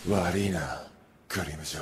悪いな、クリーム嬢。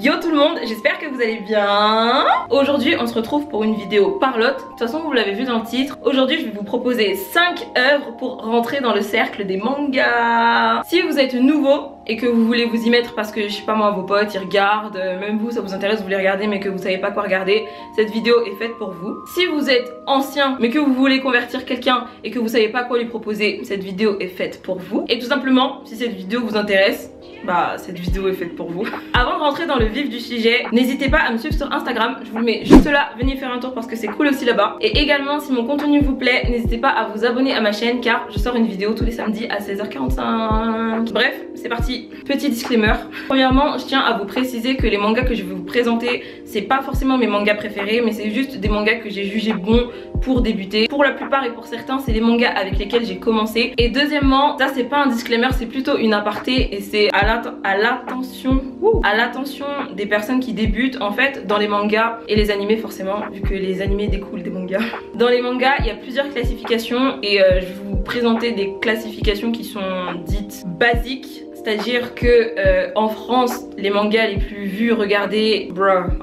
Yo tout le monde, j'espère que vous allez bien. Aujourd'hui on se retrouve pour une vidéo parlotte. De toute façon vous l'avez vu dans le titre. Aujourd'hui je vais vous proposer 5 œuvres pour rentrer dans le cercle des mangas. Si vous êtes nouveau et que vous voulez vous y mettre parce que je sais pas moi, vos potes ils regardent, même vous ça vous intéresse, vous voulez regarder mais que vous savez pas quoi regarder, cette vidéo est faite pour vous. Si vous êtes ancien mais que vous voulez convertir quelqu'un et que vous savez pas quoi lui proposer, cette vidéo est faite pour vous. Et tout simplement, si cette vidéo vous intéresse, bah cette vidéo est faite pour vous. Avant de rentrer dans le vif du sujet, n'hésitez pas à me suivre sur Instagram, je vous le mets juste là, venez faire un tour parce que c'est cool aussi là-bas. Et également si mon contenu vous plaît, n'hésitez pas à vous abonner à ma chaîne car je sors une vidéo tous les samedis à 16h45. Bref, c'est parti. Petit disclaimer. Premièrement, je tiens à vous préciser que les mangas que je vais vous présenter, c'est pas forcément mes mangas préférés, mais c'est juste des mangas que j'ai jugés bons pour débuter. Pour la plupart et pour certains, c'est les mangas avec lesquels j'ai commencé. Et deuxièmement, ça c'est pas un disclaimer, c'est plutôt une aparté et c'est à l'attention des personnes qui débutent en fait dans les mangas et les animés forcément, vu que les animés découlent des mangas. Dans les mangas, il y a plusieurs classifications et je vais vous présenter des classifications qui sont dites basiques. C'est-à-dire que en France, les mangas les plus vus, regardés,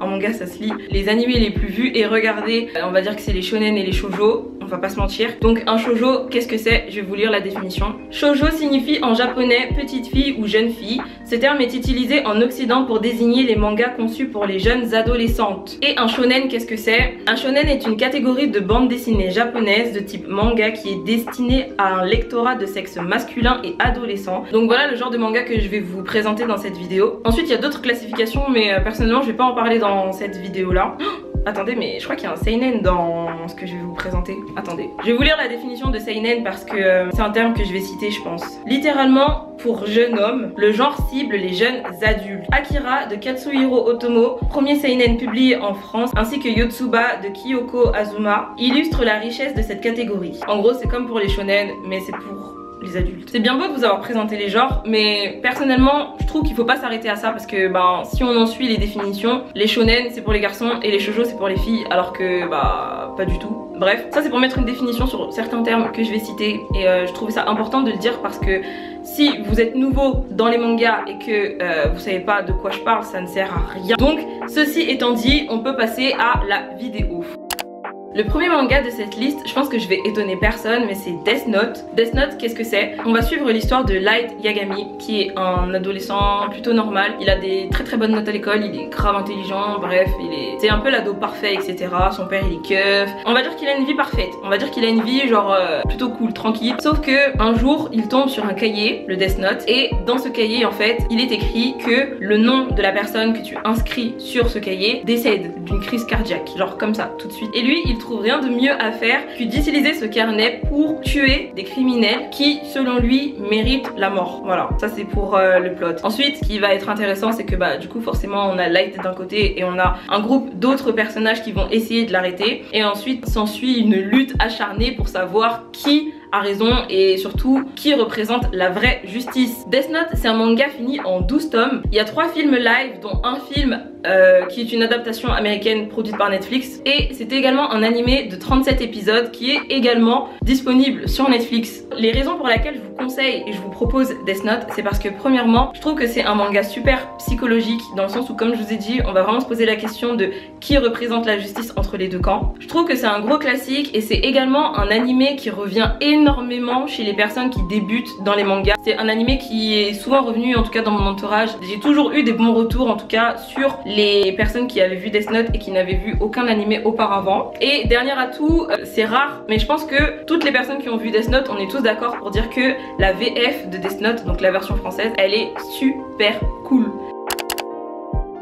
en manga ça se lit, les animés les plus vus et regardés, on va dire que c'est les shonen et les shoujo, on va pas se mentir. Donc un shoujo, qu'est-ce que c'est? Je vais vous lire la définition. Shoujo signifie en japonais petite fille ou jeune fille. Ce terme est utilisé en occident pour désigner les mangas conçus pour les jeunes adolescentes. Et un shonen, qu'est-ce que c'est? Un shonen est une catégorie de bande dessinée japonaise de type manga qui est destinée à un lectorat de sexe masculin et adolescent. Donc voilà le genre de manga que je vais vous présenter dans cette vidéo. Ensuite il y a d'autres classifications mais personnellement je vais pas en parler dans cette vidéo là. Attendez, mais je crois qu'il y a un seinen dans ce que je vais vous présenter. Attendez, je vais vous lire la définition de seinen parce que c'est un terme que je vais citer je pense. Littéralement pour jeune homme, le genre cible les jeunes adultes. Akira de Katsuhiro Otomo, premier seinen publié en France, ainsi que Yotsuba de Kyoko Azuma, illustre la richesse de cette catégorie. En gros c'est comme pour les shonen mais c'est pour les adultes. C'est bien beau de vous avoir présenté les genres, mais personnellement je trouve qu'il faut pas s'arrêter à ça parce que si on en suit les définitions, les shonen c'est pour les garçons et les shoujo c'est pour les filles, alors que pas du tout. Bref, ça c'est pour mettre une définition sur certains termes que je vais citer et je trouvais ça important de le dire parce que si vous êtes nouveau dans les mangas et que vous savez pas de quoi je parle, ça ne sert à rien. Donc ceci étant dit, on peut passer à la vidéo. Le premier manga de cette liste, je pense que je vais étonner personne, mais c'est Death Note. Death Note, qu'est-ce que c'est? On va suivre l'histoire de Light Yagami, qui est un adolescent plutôt normal. Il a des très bonnes notes à l'école, il est grave intelligent, bref, c'est un peu l'ado parfait, etc. Son père il est keuf. On va dire qu'il a une vie parfaite. On va dire qu'il a une vie genre plutôt cool, tranquille. Sauf que un jour, il tombe sur un cahier, le Death Note, et dans ce cahier, en fait, il est écrit que le nom de la personne que tu inscris sur ce cahier décède d'une crise cardiaque, genre comme ça, tout de suite. Et lui, il trouve rien de mieux à faire que d'utiliser ce carnet pour tuer des criminels qui selon lui méritent la mort. Voilà, ça c'est pour le plot. Ensuite ce qui va être intéressant c'est que du coup forcément on a Light d'un côté et on a un groupe d'autres personnages qui vont essayer de l'arrêter et ensuite s'ensuit une lutte acharnée pour savoir qui a raison et surtout qui représente la vraie justice. Death Note c'est un manga fini en 12 tomes. Il y a 3 films live dont un film qui est une adaptation américaine produite par Netflix et c'est également un animé de 37 épisodes qui est également disponible sur Netflix. Les raisons pour lesquelles je vous conseille et je vous propose Death Note, c'est parce que premièrement je trouve que c'est un manga super psychologique dans le sens où comme je vous ai dit on va vraiment se poser la question de qui représente la justice entre les deux camps. Je trouve que c'est un gros classique et c'est également un animé qui revient énormément chez les personnes qui débutent dans les mangas. C'est un animé qui est souvent revenu en tout cas dans mon entourage. J'ai toujours eu des bons retours en tout cas sur les personnes qui avaient vu Death Note et qui n'avaient vu aucun animé auparavant. Et dernier atout, c'est rare mais je pense que toutes les personnes qui ont vu Death Note, on est tous d'accord pour dire que la VF de Death Note, donc la version française, elle est super cool.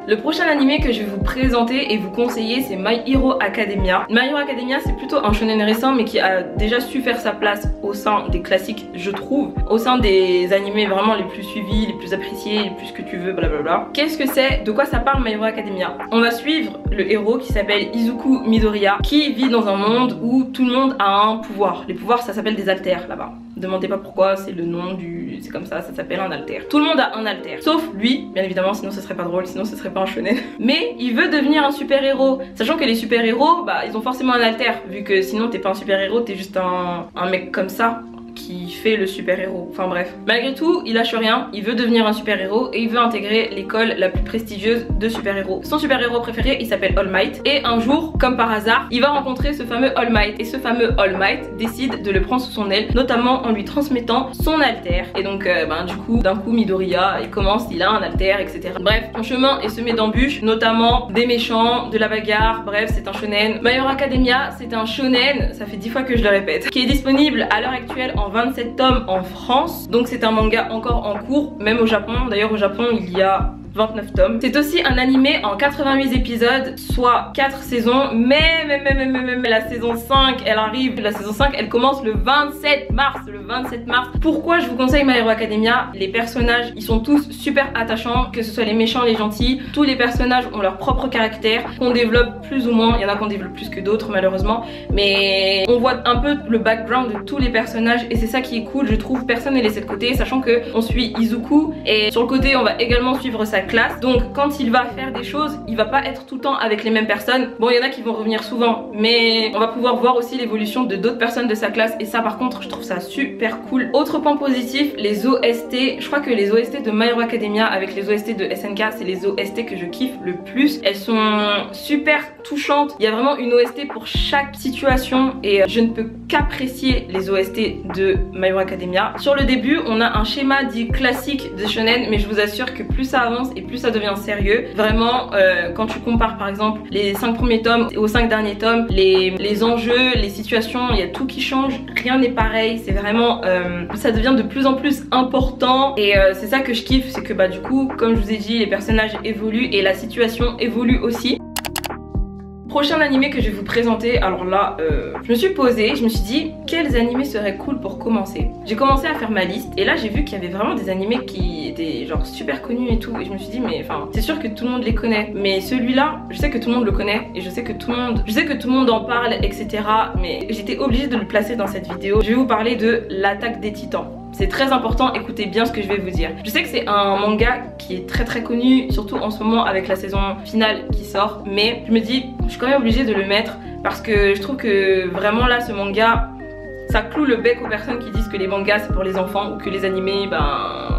Le prochain animé que je vais vous présenter et vous conseiller c'est My Hero Academia. My Hero Academia c'est plutôt un shonen récent mais qui a déjà su faire sa place au sein des classiques je trouve, au sein des animés vraiment les plus suivis, les plus appréciés, les plus que tu veux blablabla. Qu'est-ce que c'est? De quoi ça parle My Hero Academia? On va suivre le héros qui s'appelle Izuku Midoriya qui vit dans un monde où tout le monde a un pouvoir. Les pouvoirs ça s'appelle des alters là-bas. Demandez pas pourquoi, c'est le nom du c'est comme ça s'appelle un alter. Tout le monde a un alter, sauf lui, bien évidemment, sinon ce serait pas drôle, sinon ce serait pas un shonen. Mais il veut devenir un super héros, sachant que les super héros, bah ils ont forcément un alter, vu que sinon t'es pas un super héros, t'es juste un mec comme ça qui fait le super héros, enfin bref. Malgré tout, il lâche rien, il veut devenir un super héros et il veut intégrer l'école la plus prestigieuse de super héros. Son super héros préféré, il s'appelle All Might, et un jour, comme par hasard, il va rencontrer ce fameux All Might, et ce fameux All Might décide de le prendre sous son aile, notamment en lui transmettant son alter. Et donc du coup, d'un coup Midoriya, il a un alter, etc. Bref, son chemin est semé d'embûches, notamment des méchants, de la bagarre, bref, c'est un shonen. My Hero Academia, c'est un shonen, ça fait 10 fois que je le répète, qui est disponible à l'heure actuelle en 27 tomes en France, donc c'est un manga encore en cours, même au Japon. D'ailleurs au Japon il y a 29 tomes. C'est aussi un animé en 88 épisodes, soit 4 saisons, mais la saison 5 elle arrive, la saison 5 elle commence le 27 mars. Pourquoi je vous conseille My Hero Academia? Les personnages ils sont tous super attachants, que ce soit les méchants, les gentils, tous les personnages ont leur propre caractère, qu'on développe plus ou moins, il y en a qu'on développe plus que d'autres malheureusement, mais on voit un peu le background de tous les personnages et c'est ça qui est cool, je trouve. Personne n'est laissé de côté, sachant que on suit Izuku et sur le côté on va également suivre sa classe, donc quand il va faire des choses il va pas être tout le temps avec les mêmes personnes. Bon, il y en a qui vont revenir souvent, mais on va pouvoir voir aussi l'évolution de d'autres personnes de sa classe et ça par contre je trouve ça super cool. Autre point positif, les OST. Je crois que les OST de My Hero Academia avec les OST de SNK, c'est les OST que je kiffe le plus. Elles sont super touchantes, il y a vraiment une OST pour chaque situation et je ne peux qu'apprécier les OST de My Hero Academia. Sur le début on a un schéma dit classique de shonen, mais je vous assure que plus ça avance et plus ça devient sérieux. Vraiment quand tu compares par exemple les 5 premiers tomes aux 5 derniers tomes, les enjeux, les situations, il y a tout qui change, rien n'est pareil, c'est vraiment ça devient de plus en plus important et c'est ça que je kiffe, c'est que du coup comme je vous ai dit les personnages évoluent et la situation évolue aussi. Prochain animé que je vais vous présenter, alors là je me suis posée, je me suis dit quels animés seraient cool pour commencer. J'ai commencé à faire ma liste et là j'ai vu qu'il y avait vraiment des animés qui étaient genre super connus et tout et je me suis dit mais enfin c'est sûr que tout le monde les connaît, mais celui-là je sais que tout le monde le connaît et je sais que tout le monde en parle, etc. mais j'étais obligée de le placer dans cette vidéo. Je vais vous parler de l'attaque des titans. C'est très important, écoutez bien ce que je vais vous dire. Je sais que c'est un manga qui est très connu, surtout en ce moment avec la saison finale qui sort, mais je me dis, je suis quand même obligée de le mettre parce que je trouve que vraiment là ce manga, ça cloue le bec aux personnes qui disent que les mangas c'est pour les enfants ou que les animés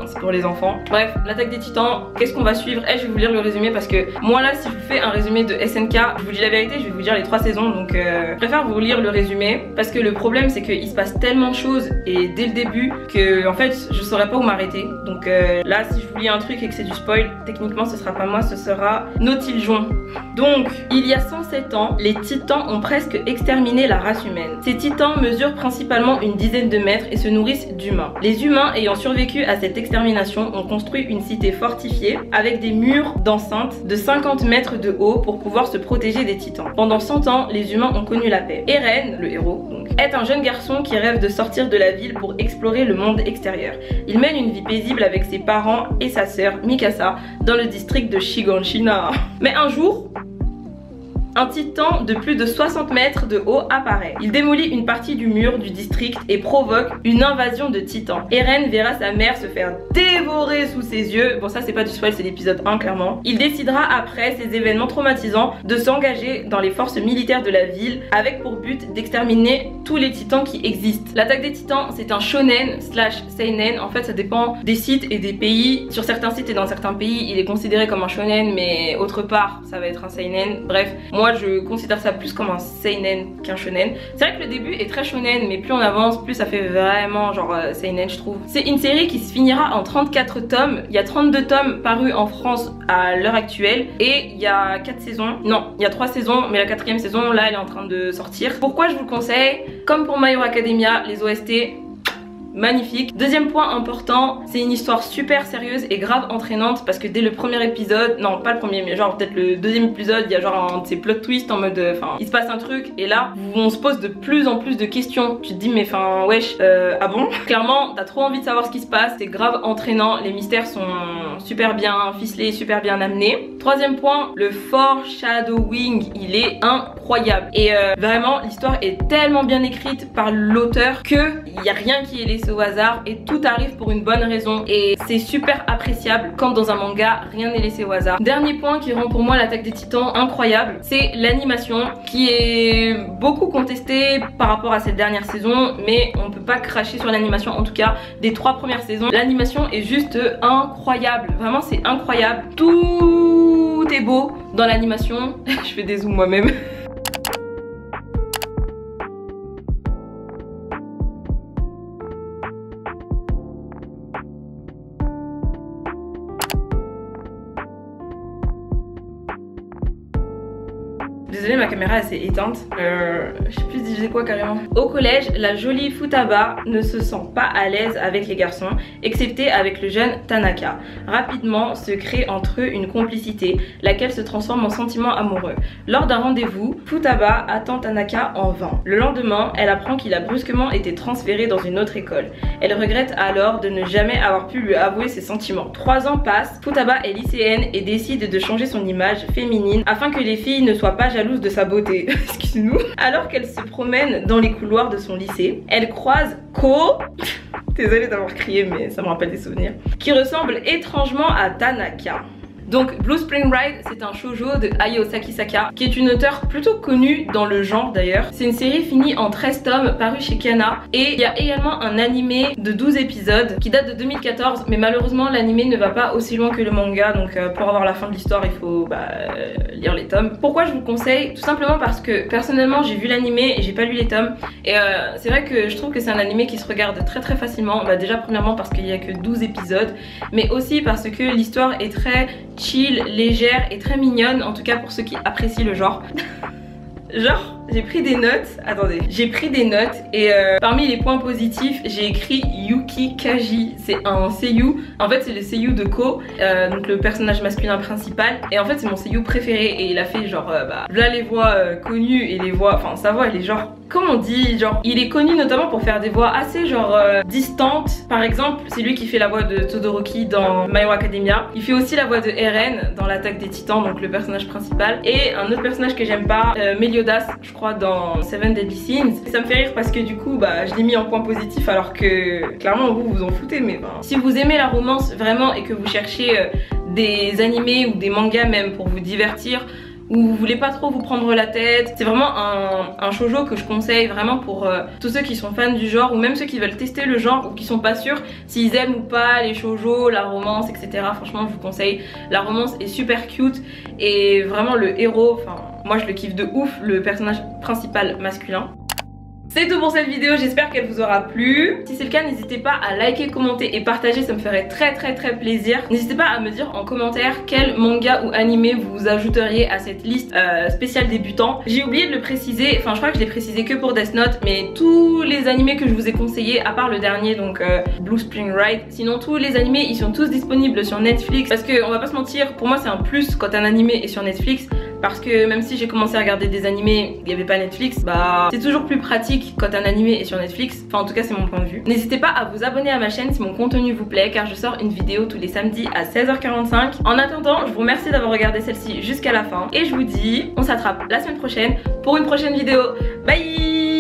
c'est pour les enfants. Bref, l'attaque des titans, qu'est-ce qu'on va suivre? Je vais vous lire le résumé parce que moi là si je vous fais un résumé de SNK, je vous dis la vérité, je vais vous dire les 3 saisons, donc je préfère vous lire le résumé parce que le problème c'est qu'il se passe tellement de choses et dès le début que en fait je saurais pas où m'arrêter. Donc là si je vous lis un truc et que c'est du spoil, techniquement ce sera pas moi, ce sera Nautiljon. Donc il y a 107 ans, les titans ont presque exterminé la race humaine. Ces titans mesurent principalement une dizaine de mètres et se nourrissent d'humains. Les humains ayant survécu à cette extermination ont construit une cité fortifiée avec des murs d'enceinte de 50 mètres de haut pour pouvoir se protéger des titans. Pendant 100 ans, les humains ont connu la paix. Eren, le héros, est un jeune garçon qui rêve de sortir de la ville pour explorer le monde extérieur. Il mène une vie paisible avec ses parents et sa sœur Mikasa dans le district de Shiganshina. Mais un jour, un titan de plus de 60 mètres de haut apparaît. Il démolit une partie du mur du district et provoque une invasion de titans. Eren verra sa mère se faire dévorer sous ses yeux. Bon, ça c'est pas du spoil, c'est l'épisode 1 clairement. Il décidera après ces événements traumatisants de s'engager dans les forces militaires de la ville avec pour but d'exterminer tous les titans qui existent. L'attaque des titans, c'est un shonen slash seinen. En fait ça dépend des sites et des pays. Sur certains sites et dans certains pays il est considéré comme un shonen, mais autre part ça va être un seinen. Bref, moi je considère ça plus comme un seinen qu'un shonen. C'est vrai que le début est très shonen, mais plus on avance plus ça fait vraiment genre seinen je trouve. C'est une série qui se finira en 34 tomes. Il y a 32 tomes parus en France à l'heure actuelle et il y a 4 saisons. Non, il y a 3 saisons, mais la 4e saison là elle est en train de sortir. Pourquoi je vous le conseille? Comme pour My Hero Academia, les OST magnifique. Deuxième point important, c'est une histoire super sérieuse et grave entraînante parce que dès le premier épisode, non pas le premier mais genre peut-être le deuxième épisode, il y a genre un de ces plot twists en mode enfin il se passe un truc et là on se pose de plus en plus de questions. Tu te dis mais enfin wesh ah bon? Clairement t'as trop envie de savoir ce qui se passe, c'est grave entraînant, les mystères sont super bien ficelés, super bien amenés. Troisième point, le foreshadowing, il est improbable. incroyable. Et vraiment l'histoire est tellement bien écrite par l'auteur que il n'y a rien qui est laissé au hasard et tout arrive pour une bonne raison. Et c'est super appréciable quand dans un manga rien n'est laissé au hasard. Dernier point qui rend pour moi l'Attaque des Titans incroyable, c'est l'animation qui est beaucoup contestée par rapport à cette dernière saison, mais on peut pas cracher sur l'animation, en tout cas des 3 premières saisons. L'animation est juste incroyable, vraiment c'est incroyable, tout est beau dans l'animation. Je fais des zooms moi-même. Désolée, ma caméra elle s'est éteinte. Je sais plus si je disais quoi carrément. Au collège, la jolie Futaba ne se sent pas à l'aise avec les garçons, excepté avec le jeune Tanaka. Rapidement se crée entre eux une complicité, laquelle se transforme en sentiment amoureux. Lors d'un rendez-vous, Futaba attend Tanaka en vain. Le lendemain, elle apprend qu'il a brusquement été transféré dans une autre école. Elle regrette alors de ne jamais avoir pu lui avouer ses sentiments. 3 ans passent, Futaba est lycéenne et décide de changer son image féminine afin que les filles ne soient pas jalouses de sa beauté. Excusez-nous. Alors qu'elle se promène dans les couloirs de son lycée, elle croise Ko, désolée d'avoir crié mais ça me rappelle des souvenirs, qui ressemble étrangement à Tanaka. Donc Blue Spring Ride, c'est un shoujo de Ayo Sakisaka, qui est une auteure plutôt connue dans le genre d'ailleurs. C'est une série finie en 13 tomes parue chez Kana, et il y a également un animé de 12 épisodes qui date de 2014, mais malheureusement l'animé ne va pas aussi loin que le manga, donc pour avoir la fin de l'histoire il faut lire les tomes. Pourquoi je vous le conseille? Tout simplement parce que personnellement j'ai vu l'animé et j'ai pas lu les tomes, et c'est vrai que je trouve que c'est un animé qui se regarde très facilement. Déjà premièrement parce qu'il y a que 12 épisodes, mais aussi parce que l'histoire est très chill, légère et très mignonne, en tout cas pour ceux qui apprécient le genre. Genre, j'ai pris des notes, attendez, j'ai pris des notes et parmi les points positifs, j'ai écrit Yuki Kaji. C'est un seiyuu, en fait c'est le seiyuu de Ko, donc le personnage masculin principal. Et en fait c'est mon seiyuu préféré et il a fait genre, là les voix connues et les voix, enfin sa voix elle est genre, comment on dit, genre il est connu notamment pour faire des voix assez genre distantes. Par exemple c'est lui qui fait la voix de Todoroki dans My Hero Academia. Il fait aussi la voix de Eren dans l'Attaque des Titans, donc le personnage principal. Et un autre personnage que j'aime pas, Meliodas je crois dans Seven Deadly Sins. Ça me fait rire parce que du coup je l'ai mis en point positif alors que clairement vous vous en foutez, mais si vous aimez la romance vraiment et que vous cherchez des animés ou des mangas même pour vous divertir, ou vous voulez pas trop vous prendre la tête, c'est vraiment un shoujo que je conseille vraiment pour tous ceux qui sont fans du genre, ou même ceux qui veulent tester le genre ou qui sont pas sûrs s'ils aiment ou pas les shoujo, la romance, etc. Franchement je vous conseille, la romance est super cute et vraiment le héros, enfin moi je le kiffe de ouf, le personnage principal masculin. C'est tout pour cette vidéo, j'espère qu'elle vous aura plu. Si c'est le cas, n'hésitez pas à liker, commenter et partager, ça me ferait très plaisir. N'hésitez pas à me dire en commentaire quel manga ou animé vous ajouteriez à cette liste spéciale débutant. J'ai oublié de le préciser, enfin je crois que je l'ai précisé que pour Death Note, mais tous les animés que je vous ai conseillés, à part le dernier, donc Blue Spring Ride, sinon tous les animés ils sont tous disponibles sur Netflix, parce que on va pas se mentir, pour moi c'est un plus quand un animé est sur Netflix, parce que même si j'ai commencé à regarder des animés, il n'y avait pas Netflix, c'est toujours plus pratique quand un animé est sur Netflix, enfin en tout cas c'est mon point de vue. N'hésitez pas à vous abonner à ma chaîne si mon contenu vous plaît, car je sors une vidéo tous les samedis à 16h45. En attendant, je vous remercie d'avoir regardé celle-ci jusqu'à la fin, et je vous dis, on s'attrape la semaine prochaine pour une prochaine vidéo. Bye!